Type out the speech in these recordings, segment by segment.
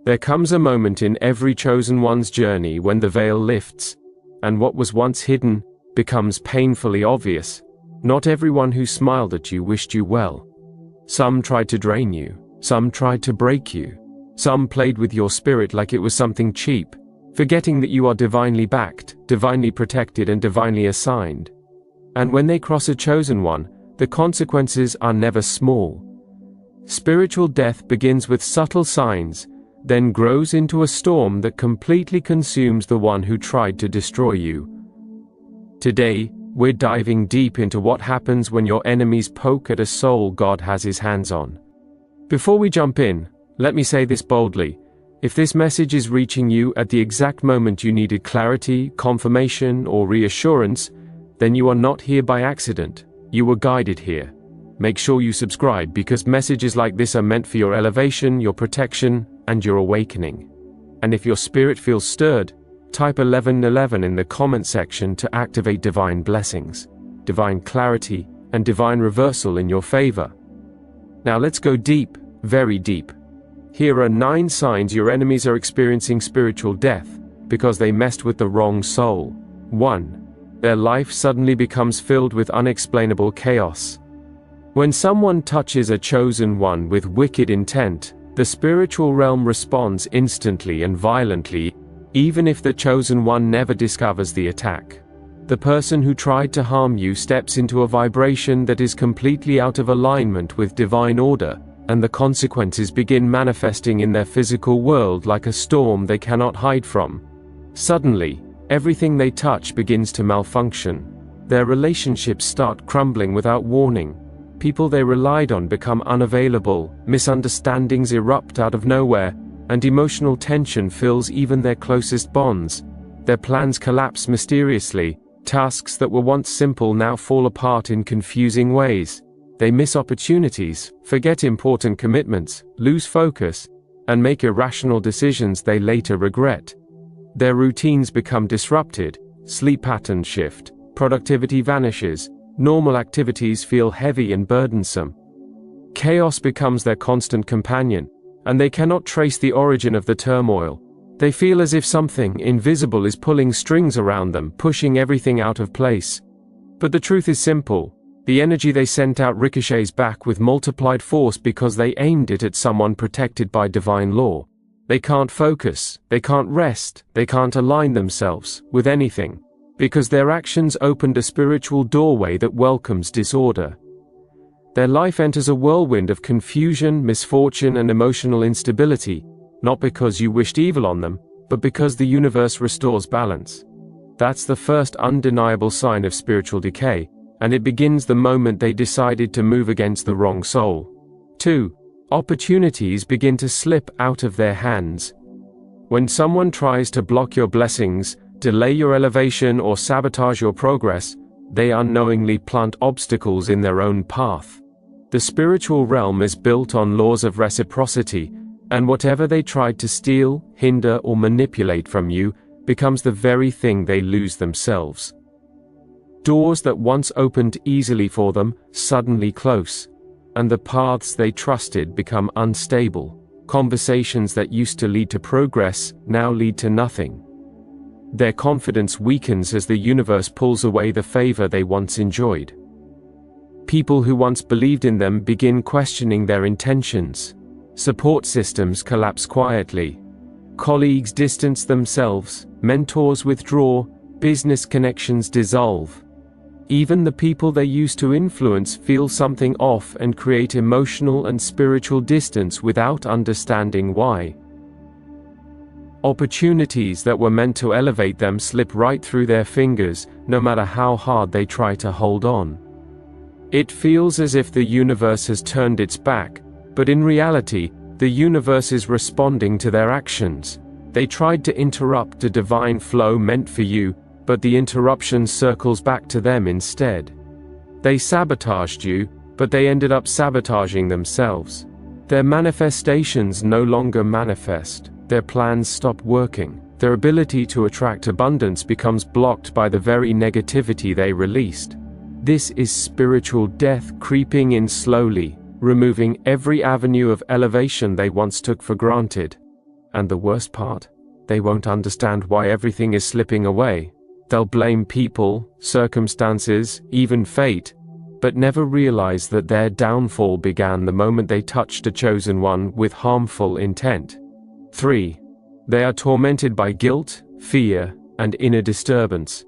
There comes a moment in every chosen one's journey when the veil lifts, and what was once hidden becomes painfully obvious. Not everyone who smiled at you wished you well. Some tried to drain you, some tried to break you, some played with your spirit like it was something cheap, forgetting that you are divinely backed, divinely protected, and divinely assigned. And when they cross a chosen one, the consequences are never small. Spiritual death begins with subtle signs, then grows into a storm that completely consumes the one who tried to destroy you. Today, we're diving deep into what happens when your enemies poke at a soul God has his hands on. Before we jump in, let me say this boldly. If this message is reaching you at the exact moment you needed clarity, confirmation, or reassurance, then you are not here by accident. You were guided here. Make sure you subscribe because messages like this are meant for your elevation, your protection, and your awakening. And if your spirit feels stirred, type 1111 in the comment section to activate divine blessings, divine clarity, and divine reversal in your favor. Now let's go deep, very deep. Here are 9 signs your enemies are experiencing spiritual death because they messed with the wrong soul. 1. Their life suddenly becomes filled with unexplainable chaos. When someone touches a chosen one with wicked intent, the spiritual realm responds instantly and violently, even if the chosen one never discovers the attack. The person who tried to harm you steps into a vibration that is completely out of alignment with divine order, and the consequences begin manifesting in their physical world like a storm they cannot hide from. Suddenly, everything they touch begins to malfunction. Their relationships start crumbling without warning. People they relied on become unavailable, misunderstandings erupt out of nowhere, and emotional tension fills even their closest bonds. Their plans collapse mysteriously. Tasks that were once simple now fall apart in confusing ways. They miss opportunities, forget important commitments, lose focus, and make irrational decisions they later regret. Their routines become disrupted, sleep patterns shift, productivity vanishes, normal activities feel heavy and burdensome. Chaos becomes their constant companion, and they cannot trace the origin of the turmoil. They feel as if something invisible is pulling strings around them, pushing everything out of place. But the truth is simple. The energy they sent out ricochets back with multiplied force because they aimed it at someone protected by divine law. They can't focus, they can't rest, they can't align themselves with anything, because their actions opened a spiritual doorway that welcomes disorder. Their life enters a whirlwind of confusion, misfortune, and emotional instability, not because you wished evil on them, but because the universe restores balance. That's the first undeniable sign of spiritual decay, and it begins the moment they decided to move against the wrong soul. 2. Opportunities begin to slip out of their hands. When someone tries to block your blessings, delay your elevation, or sabotage your progress, they unknowingly plant obstacles in their own path. The spiritual realm is built on laws of reciprocity, and whatever they tried to steal, hinder, or manipulate from you becomes the very thing they lose themselves. Doors that once opened easily for them suddenly close, and the paths they trusted become unstable. Conversations that used to lead to progress now lead to nothing. Their confidence weakens as the universe pulls away the favor they once enjoyed. People who once believed in them begin questioning their intentions. Support systems collapse quietly. Colleagues distance themselves, mentors withdraw, business connections dissolve. Even the people they used to influence feel something off and create emotional and spiritual distance without understanding why. Opportunities that were meant to elevate them slip right through their fingers, no matter how hard they try to hold on. It feels as if the universe has turned its back, but in reality, the universe is responding to their actions. They tried to interrupt a divine flow meant for you, but the interruption circles back to them instead. They sabotaged you, but they ended up sabotaging themselves. Their manifestations no longer manifest. Their plans stop working. Their ability to attract abundance becomes blocked by the very negativity they released. This is spiritual death creeping in slowly, removing every avenue of elevation they once took for granted. And the worst part? They won't understand why everything is slipping away. They'll blame people, circumstances, even fate, but never realize that their downfall began the moment they touched a chosen one with harmful intent. 3. They are tormented by guilt, fear, and inner disturbance.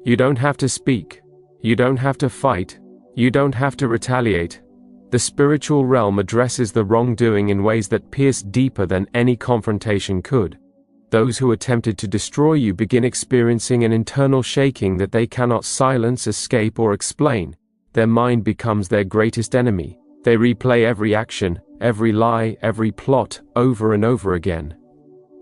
You don't have to speak. You don't have to fight. You don't have to retaliate. The spiritual realm addresses the wrongdoing in ways that pierce deeper than any confrontation could. Those who attempted to destroy you begin experiencing an internal shaking that they cannot silence, escape, or explain. Their mind becomes their greatest enemy. They replay every action, every lie, every plot, over and over again.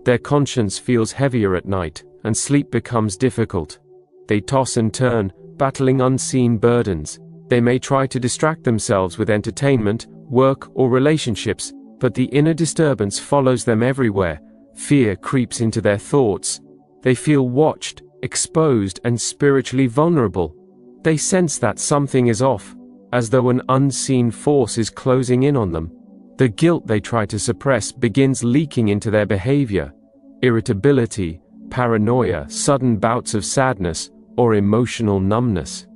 Their conscience feels heavier at night, and sleep becomes difficult. They toss and turn, battling unseen burdens. They may try to distract themselves with entertainment, work, or relationships, but the inner disturbance follows them everywhere. Fear creeps into their thoughts. They feel watched, exposed, and spiritually vulnerable. They sense that something is off, as though an unseen force is closing in on them. The guilt they try to suppress begins leaking into their behavior. Irritability, paranoia, sudden bouts of sadness, or emotional numbness.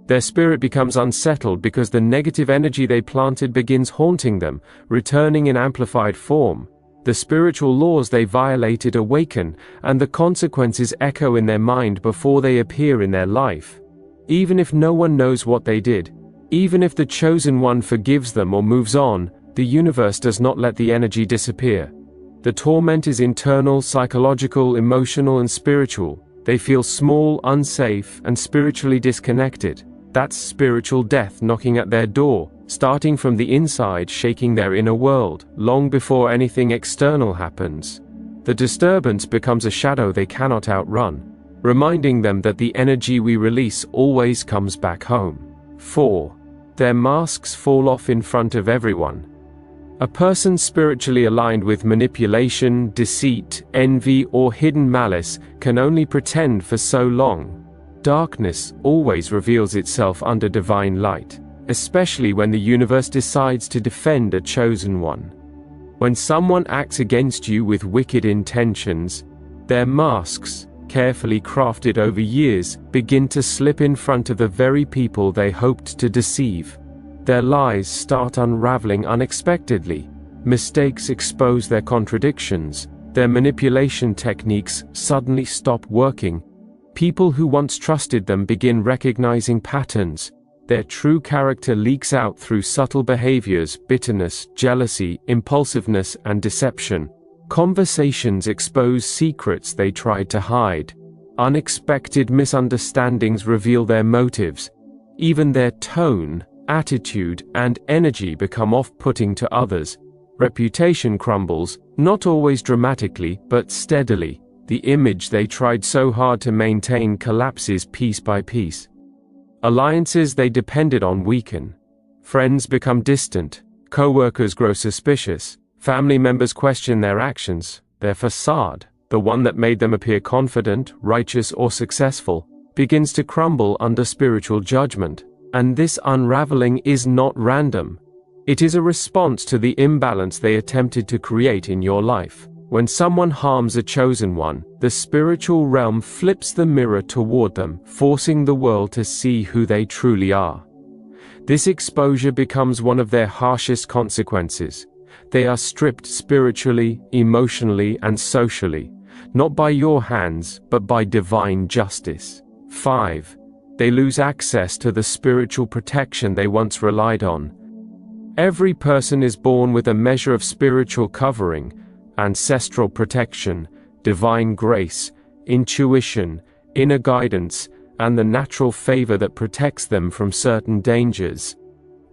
Their spirit becomes unsettled because the negative energy they planted begins haunting them, returning in amplified form. The spiritual laws they violated awaken, and the consequences echo in their mind before they appear in their life. Even if no one knows what they did, even if the chosen one forgives them or moves on, the universe does not let the energy disappear. The torment is internal, psychological, emotional, and spiritual. They feel small, unsafe, and spiritually disconnected. That's spiritual death knocking at their door, starting from the inside, shaking their inner world, long before anything external happens. The disturbance becomes a shadow they cannot outrun, reminding them that the energy we release always comes back home. 4. Their masks fall off in front of everyone. A person spiritually aligned with manipulation, deceit, envy, or hidden malice can only pretend for so long. Darkness always reveals itself under divine light, especially when the universe decides to defend a chosen one. When someone acts against you with wicked intentions, their masks, carefully crafted over years, begin to slip in front of the very people they hoped to deceive. Their lies start unraveling unexpectedly. Mistakes expose their contradictions. Their manipulation techniques suddenly stop working. People who once trusted them begin recognizing patterns. Their true character leaks out through subtle behaviors, bitterness, jealousy, impulsiveness, and deception. Conversations expose secrets they tried to hide. Unexpected misunderstandings reveal their motives. Even their tone, attitude, and energy become off-putting to others. Reputation crumbles, not always dramatically, but steadily. The image they tried so hard to maintain collapses piece by piece. Alliances they depended on weaken. Friends become distant. Co-workers grow suspicious. Family members question their actions. Their facade, the one that made them appear confident, righteous, or successful, begins to crumble under spiritual judgment. And this unraveling is not random. It is a response to the imbalance they attempted to create in your life. When someone harms a chosen one, the spiritual realm flips the mirror toward them, forcing the world to see who they truly are. This exposure becomes one of their harshest consequences. They are stripped spiritually, emotionally, and socially, not by your hands, but by divine justice. 5. They lose access to the spiritual protection they once relied on. Every person is born with a measure of spiritual covering, ancestral protection, divine grace, intuition, inner guidance, and the natural favor that protects them from certain dangers.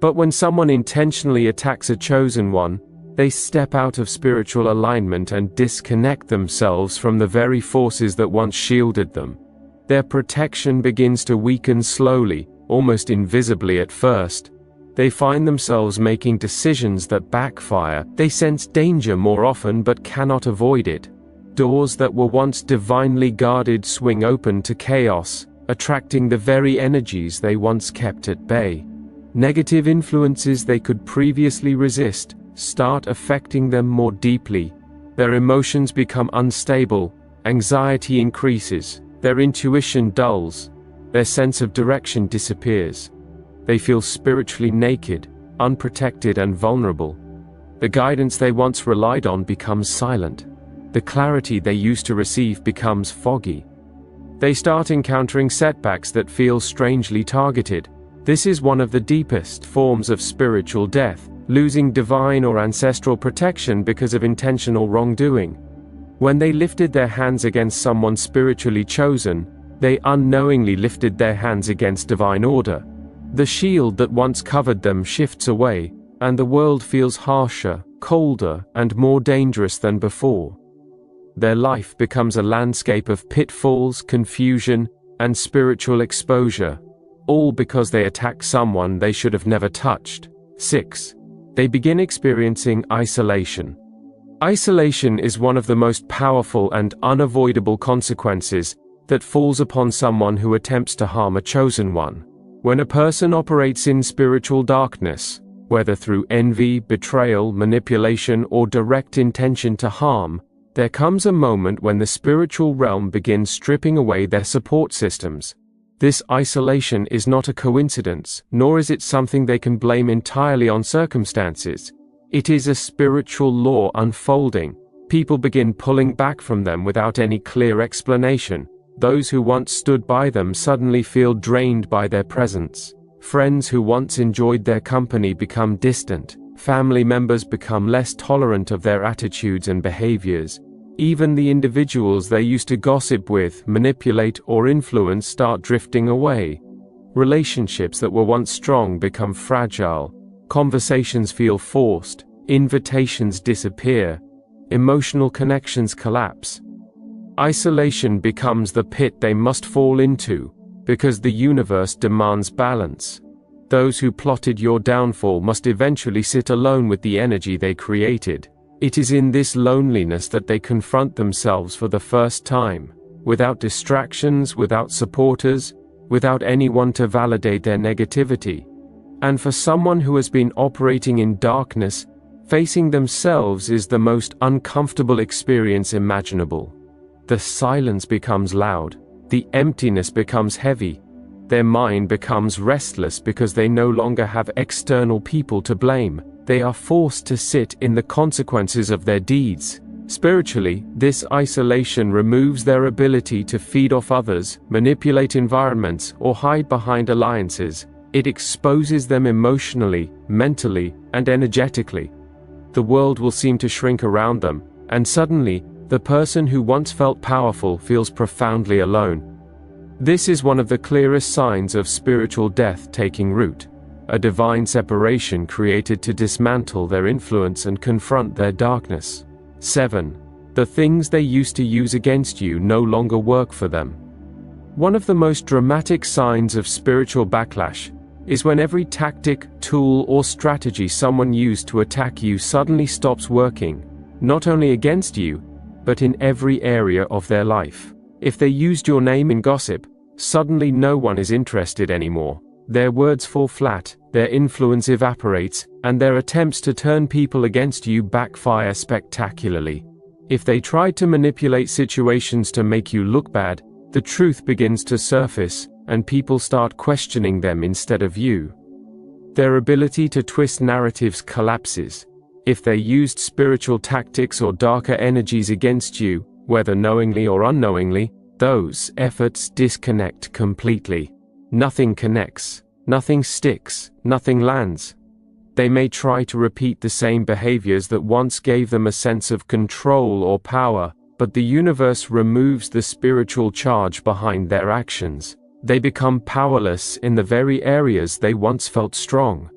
But when someone intentionally attacks a chosen one, they step out of spiritual alignment and disconnect themselves from the very forces that once shielded them. Their protection begins to weaken slowly, almost invisibly at first. They find themselves making decisions that backfire. They sense danger more often but cannot avoid it. Doors that were once divinely guarded swing open to chaos, attracting the very energies they once kept at bay. Negative influences they could previously resist start affecting them more deeply. Their emotions become unstable, anxiety increases, their intuition dulls, their sense of direction disappears. They feel spiritually naked, unprotected and vulnerable. The guidance they once relied on becomes silent. The clarity they used to receive becomes foggy. They start encountering setbacks that feel strangely targeted. This is one of the deepest forms of spiritual death, losing divine or ancestral protection because of intentional wrongdoing. When they lifted their hands against someone spiritually chosen, they unknowingly lifted their hands against divine order. The shield that once covered them shifts away, and the world feels harsher, colder, and more dangerous than before. Their life becomes a landscape of pitfalls, confusion, and spiritual exposure, all because they attacked someone they should have never touched. 6. They begin experiencing isolation. Isolation is one of the most powerful and unavoidable consequences that falls upon someone who attempts to harm a chosen one. When a person operates in spiritual darkness, whether through envy, betrayal, manipulation, or direct intention to harm, there comes a moment when the spiritual realm begins stripping away their support systems. This isolation is not a coincidence, nor is it something they can blame entirely on circumstances. It is a spiritual law unfolding. People begin pulling back from them without any clear explanation. Those who once stood by them suddenly feel drained by their presence. Friends who once enjoyed their company become distant. Family members become less tolerant of their attitudes and behaviors. Even the individuals they used to gossip with, manipulate, or influence start drifting away. Relationships that were once strong become fragile. Conversations feel forced. Invitations disappear. Emotional connections collapse. Isolation becomes the pit they must fall into, because the universe demands balance. Those who plotted your downfall must eventually sit alone with the energy they created. It is in this loneliness that they confront themselves for the first time, without distractions, without supporters, without anyone to validate their negativity. And for someone who has been operating in darkness, facing themselves is the most uncomfortable experience imaginable. The silence becomes loud, the emptiness becomes heavy, their mind becomes restless because they no longer have external people to blame. They are forced to sit in the consequences of their deeds. Spiritually, this isolation removes their ability to feed off others, manipulate environments, or hide behind alliances. It exposes them emotionally, mentally, and energetically. The world will seem to shrink around them, and suddenly, the person who once felt powerful feels profoundly alone. This is one of the clearest signs of spiritual death taking root. A divine separation created to dismantle their influence and confront their darkness. 7. The things they used to use against you no longer work for them. One of the most dramatic signs of spiritual backlash is when every tactic, tool, or strategy someone used to attack you suddenly stops working, not only against you, but in every area of their life. If they used your name in gossip, suddenly no one is interested anymore. Their words fall flat, their influence evaporates, and their attempts to turn people against you backfire spectacularly. If they tried to manipulate situations to make you look bad, the truth begins to surface, and people start questioning them instead of you. Their ability to twist narratives collapses. If they used spiritual tactics or darker energies against you, whether knowingly or unknowingly, those efforts disconnect completely. Nothing connects, nothing sticks, nothing lands. They may try to repeat the same behaviors that once gave them a sense of control or power, but the universe removes the spiritual charge behind their actions. They become powerless in the very areas they once felt strong.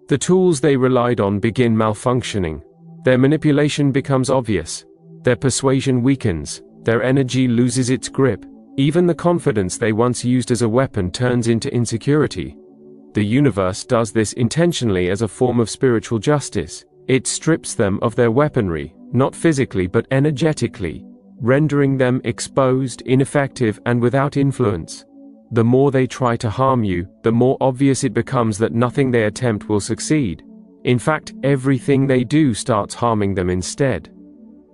The tools they relied on begin malfunctioning. Their manipulation becomes obvious. Their persuasion weakens. Their energy loses its grip. Even the confidence they once used as a weapon turns into insecurity. The universe does this intentionally as a form of spiritual justice. It strips them of their weaponry, not physically but energetically, rendering them exposed, ineffective, and without influence. The more they try to harm you, the more obvious it becomes that nothing they attempt will succeed. In fact, everything they do starts harming them instead.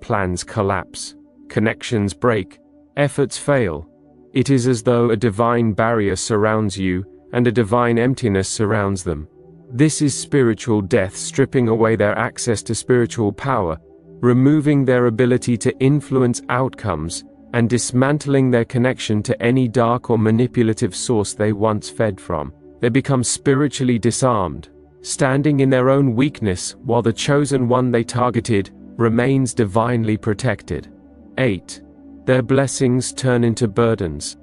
plans collapse, connections break, efforts fail. It is as though a divine barrier surrounds you and a divine emptiness surrounds them. This is spiritual death stripping away their access to spiritual power, removing their ability to influence outcomes, and dismantling their connection to any dark or manipulative source they once fed from. They become spiritually disarmed, standing in their own weakness while the chosen one they targeted remains divinely protected. 8. Their blessings turn into burdens.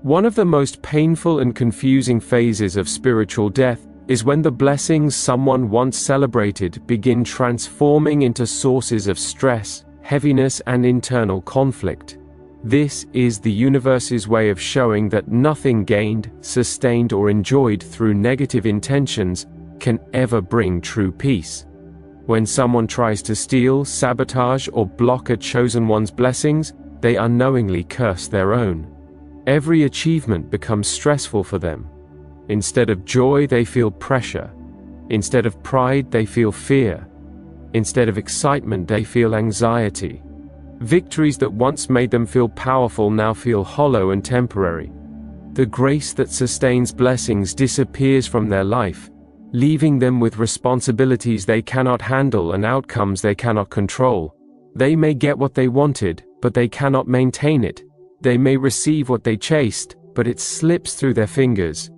One of the most painful and confusing phases of spiritual death is when the blessings someone once celebrated begin transforming into sources of stress, heaviness, and internal conflict. This is the universe's way of showing that nothing gained, sustained, or enjoyed through negative intentions can ever bring true peace. When someone tries to steal, sabotage, or block a chosen one's blessings, they unknowingly curse their own. Every achievement becomes stressful for them. Instead of joy, they feel pressure. Instead of pride, they feel fear. Instead of excitement, they feel anxiety. Victories that once made them feel powerful now feel hollow and temporary. The grace that sustains blessings disappears from their life, leaving them with responsibilities they cannot handle and outcomes they cannot control. They may get what they wanted, but they cannot maintain it. They may receive what they chased, but it slips through their fingers.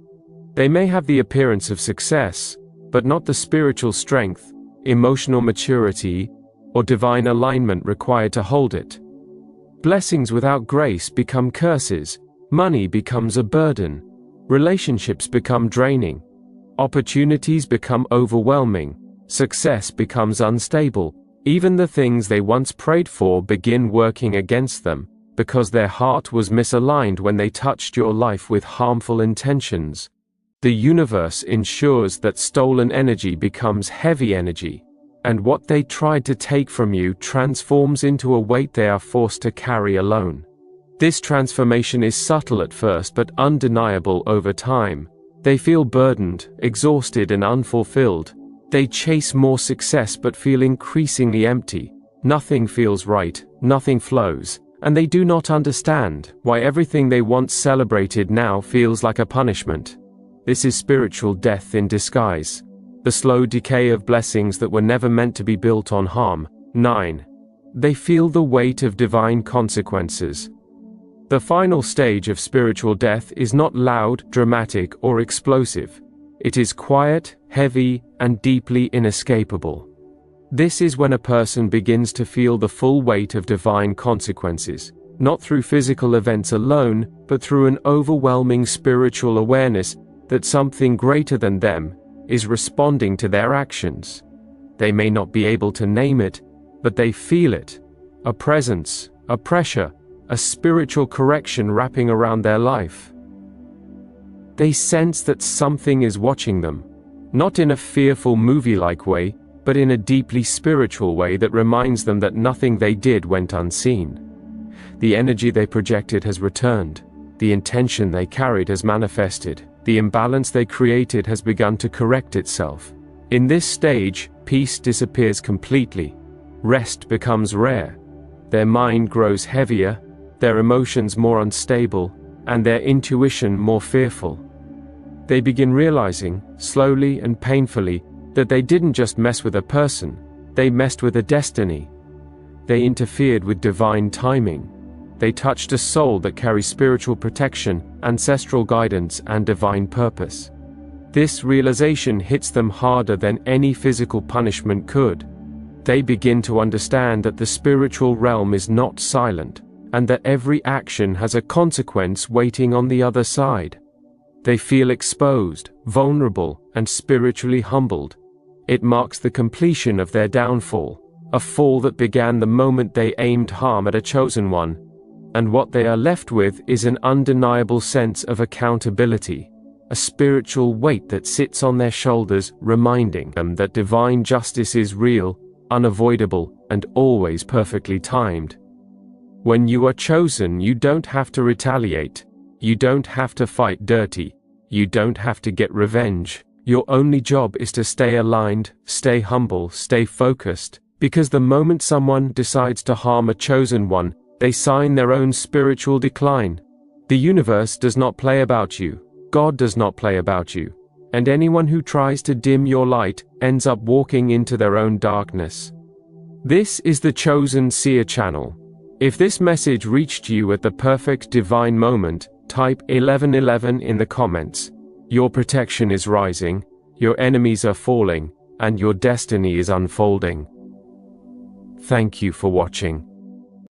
They may have the appearance of success, but not the spiritual strength, emotional maturity, or divine alignment required to hold it. Blessings without grace become curses, money becomes a burden, relationships become draining, opportunities become overwhelming, success becomes unstable. Even the things they once prayed for begin working against them, because their heart was misaligned when they touched your life with harmful intentions. The universe ensures that stolen energy becomes heavy energy, and what they tried to take from you transforms into a weight they are forced to carry alone. This transformation is subtle at first but undeniable over time. They feel burdened, exhausted, and unfulfilled. They chase more success but feel increasingly empty. Nothing feels right, nothing flows, and they do not understand why everything they once celebrated now feels like a punishment. This is spiritual death in disguise. The slow decay of blessings that were never meant to be built on harm. 9. They feel the weight of divine consequences. The final stage of spiritual death is not loud, dramatic, or explosive. It is quiet, heavy, and deeply inescapable. This is when a person begins to feel the full weight of divine consequences, not through physical events alone, but through an overwhelming spiritual awareness that something greater than them is responding to their actions. They may not be able to name it, but they feel it. A presence, a pressure, a spiritual correction wrapping around their life. They sense that something is watching them, not in a fearful movie-like way, but in a deeply spiritual way that reminds them that nothing they did went unseen. The energy they projected has returned. The intention they carried has manifested. The imbalance they created has begun to correct itself. In this stage, peace disappears completely. Rest becomes rare. Their mind grows heavier, their emotions more unstable, and their intuition more fearful. They begin realizing, slowly and painfully, that they didn't just mess with a person, they messed with a destiny. They interfered with divine timing. They touched a soul that carries spiritual protection, ancestral guidance, and divine purpose. This realization hits them harder than any physical punishment could. They begin to understand that the spiritual realm is not silent, and that every action has a consequence waiting on the other side. They feel exposed, vulnerable, and spiritually humbled. It marks the completion of their downfall, a fall that began the moment they aimed harm at a chosen one. And what they are left with is an undeniable sense of accountability, a spiritual weight that sits on their shoulders, reminding them that divine justice is real, unavoidable, and always perfectly timed. When you are chosen, you don't have to retaliate. You don't have to fight dirty. You don't have to get revenge. Your only job is to stay aligned, stay humble, stay focused, Because the moment someone decides to harm a chosen one, they sign their own spiritual decline. The universe does not play about you. God does not play about you. And anyone who tries to dim your light ends up walking into their own darkness. This is the Chosen Seer channel. If this message reached you at the perfect divine moment, type 1111 in the comments. Your protection is rising, your enemies are falling, and your destiny is unfolding. Thank you for watching.